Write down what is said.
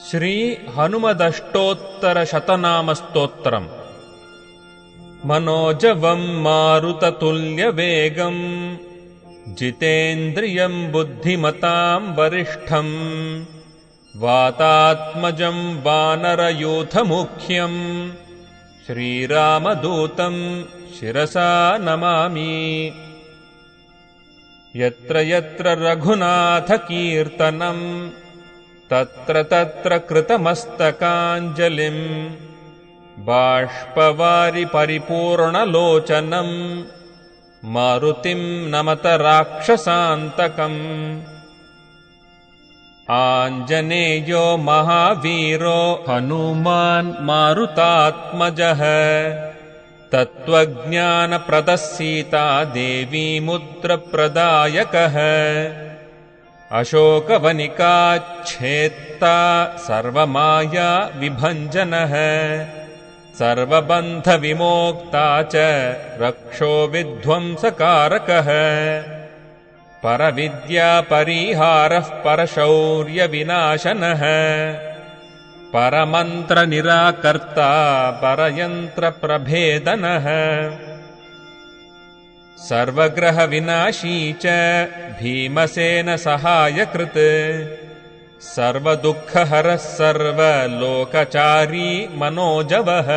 श्री हनुमदष्टोत्तरशतनामस्तोत्रम्। मनोजवम् मारुततुल्यवेगम् जितेन्द्रियम् बुद्धिमताम् वरिष्ठम् वातात्मजम् वानरयूथमुख्यम् श्रीरामदूतम् शिरसा नमामि। यत्र यत्र रघुनाथकीर्तनम् तत्र तत्र कृतमस्तकाञ्जलिम् बाष्पवारि परिपूर्णलोचनम् मारुतिम् नमत राक्षसान्तकम्। आञ्जनेयो महावीरो हनुमान् मारुतात्मजः तत्त्वज्ञानप्रदः सीतादेवीमुद्रप्रदायकः अशोकवनिकाच्छेत्ता सर्वमाया विभञ्जनः सर्वबन्धविमोक्ता च रक्षो विध्वंसकारकः परविद्यापरिहारः परशौर्यविनाशनः परमन्त्रनिराकर्ता परयन्त्रप्रभेदनः सर्वग्रहविनाशी च भीमसेनसहायकृत् सर्वदुःखहरः सर्वलोकचारी मनोजवः।